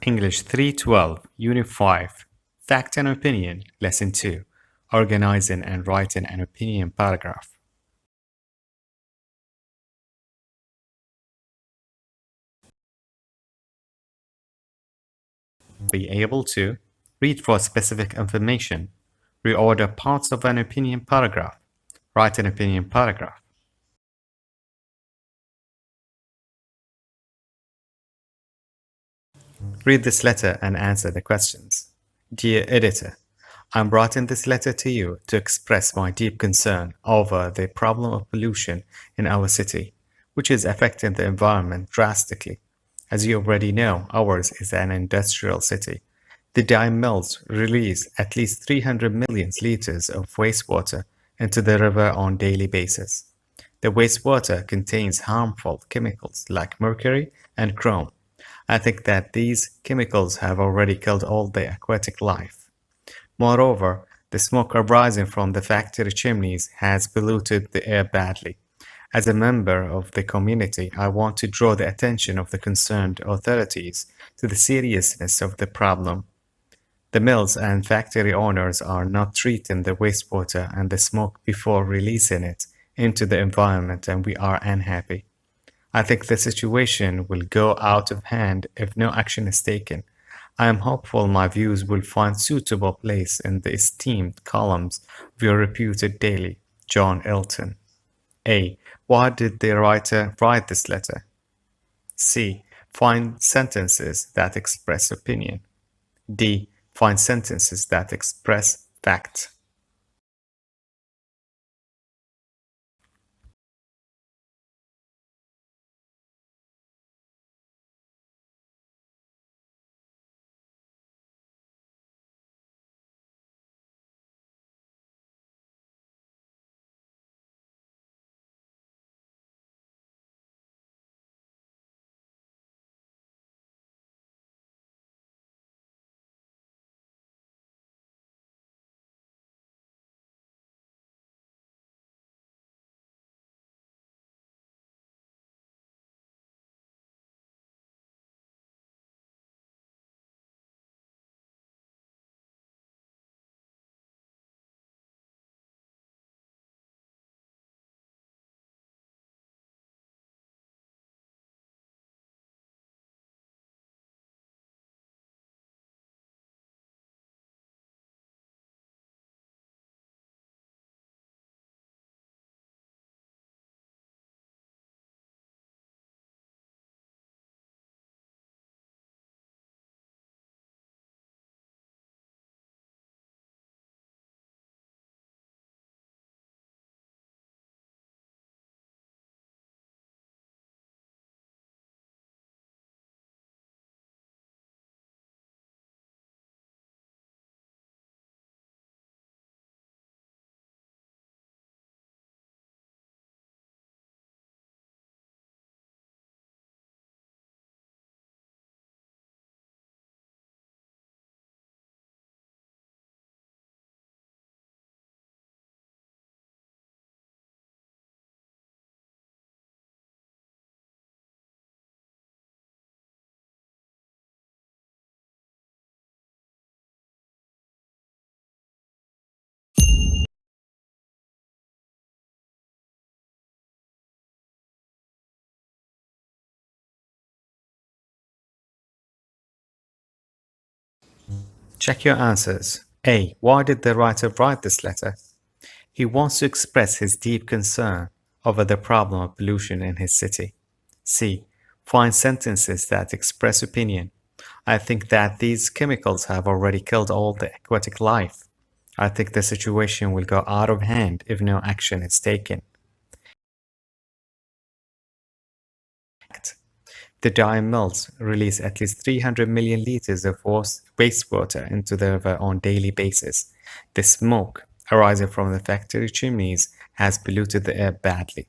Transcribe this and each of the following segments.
English 312, Unit 5, Fact and Opinion, Lesson 2, Organizing and Writing an Opinion Paragraph. Be able to read for specific information, reorder parts of an opinion paragraph, write an opinion paragraph. Read this letter and answer the questions. Dear Editor, I'm writing this letter to you to express my deep concern over the problem of pollution in our city, which is affecting the environment drastically. As you already know, ours is an industrial city. The dye mills release at least 300 million liters of wastewater into the river on a daily basis. The wastewater contains harmful chemicals like mercury and chrome. I think that these chemicals have already killed all the aquatic life. Moreover, the smoke arising from the factory chimneys has polluted the air badly. As a member of the community, I want to draw the attention of the concerned authorities to the seriousness of the problem. The mills and factory owners are not treating the wastewater and the smoke before releasing it into the environment, and we are unhappy. I think the situation will go out of hand if no action is taken. I am hopeful my views will find suitable place in the esteemed columns of your reputed daily, John Elton. A. Why did the writer write this letter? C. Find sentences that express opinion. D. Find sentences that express fact. Check your answers. A. Why did the writer write this letter? He wants to express his deep concern over the problem of pollution in his city. C. Find sentences that express opinion. I think that these chemicals have already killed all the aquatic life. I think the situation will go out of hand if no action is taken. The dye mills release at least 300 million liters of wastewater into the river on a daily basis. The smoke arising from the factory chimneys has polluted the air badly.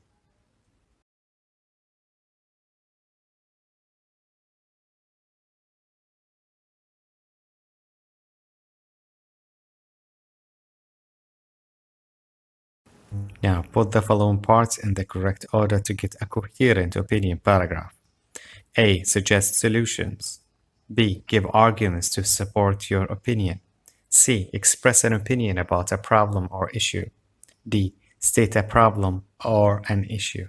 Now put the following parts in the correct order to get a coherent opinion paragraph. A. Suggest solutions. B. Give arguments to support your opinion. C. Express an opinion about a problem or issue. D. State a problem or an issue.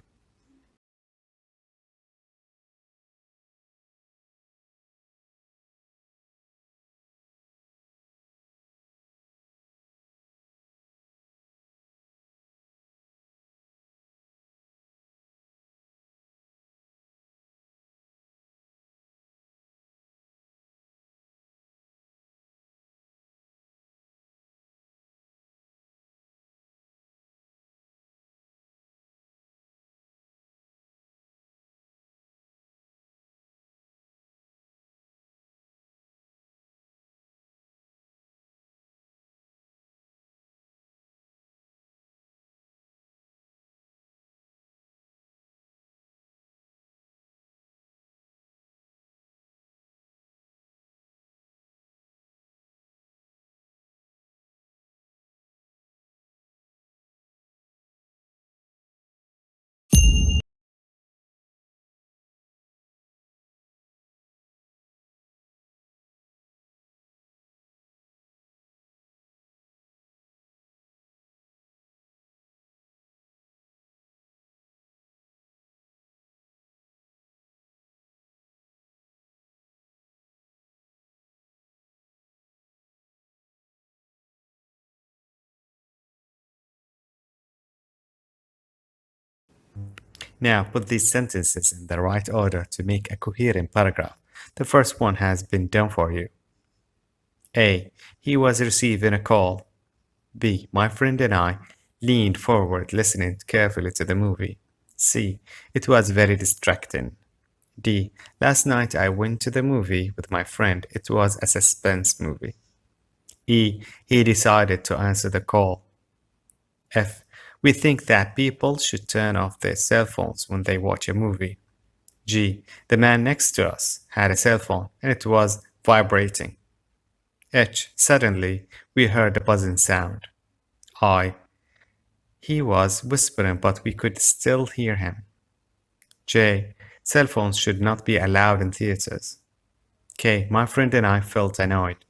Now put these sentences in the right order to make a coherent paragraph. The first one has been done for you. A. He was receiving a call. B. My friend and I leaned forward listening carefully to the movie. C. It was very distracting. D. Last night I went to the movie with my friend. It was a suspense movie. E. He decided to answer the call. F. We think that people should turn off their cell phones when they watch a movie. G. The man next to us had a cell phone and it was vibrating. H. Suddenly, we heard a buzzing sound. I. He was whispering, but we could still hear him. J. Cell phones should not be allowed in theaters. K. My friend and I felt annoyed.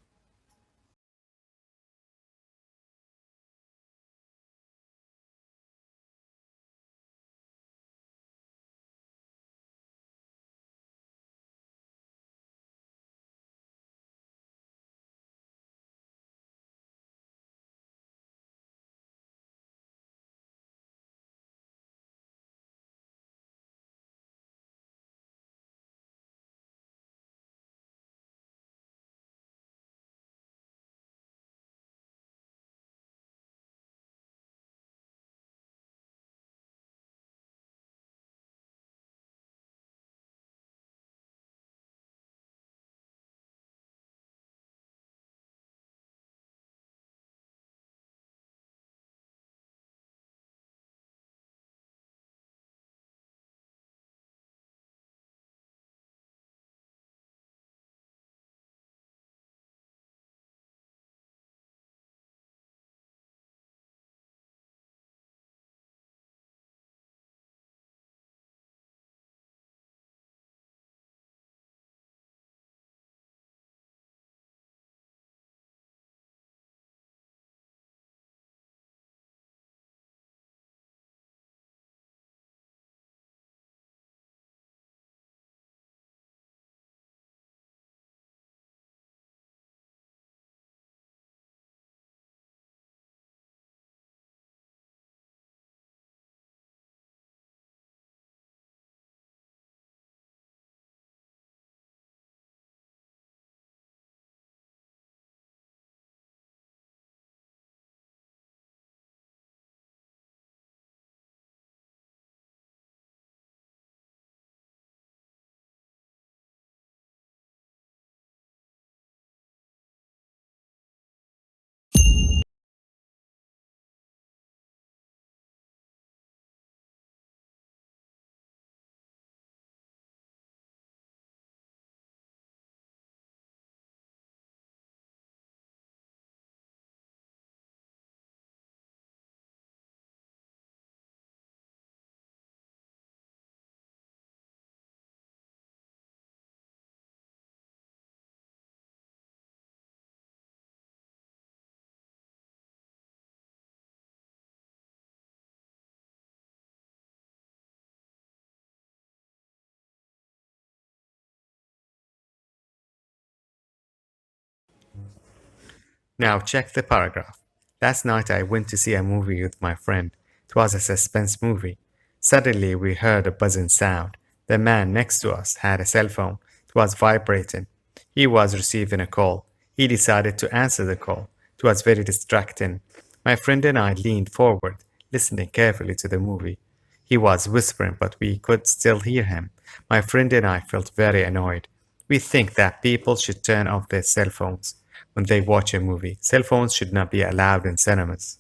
Now check the paragraph. Last night I went to see a movie with my friend. It was a suspense movie. Suddenly we heard a buzzing sound. The man next to us had a cell phone. It was vibrating. He was receiving a call. He decided to answer the call. It was very distracting. My friend and I leaned forward, listening carefully to the movie. He was whispering, but we could still hear him. My friend and I felt very annoyed. We think that people should turn off their cell phones when they watch a movie. Cell phones should not be allowed in cinemas.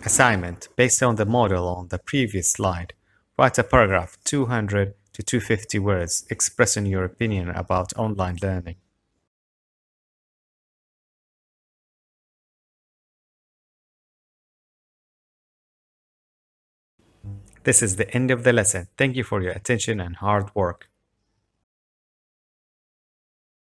Assignment: based on the model on the previous slide, write a paragraph 200 to 250 words expressing your opinion about online learning. This is the end of the lesson. Thank you for your attention and hard work.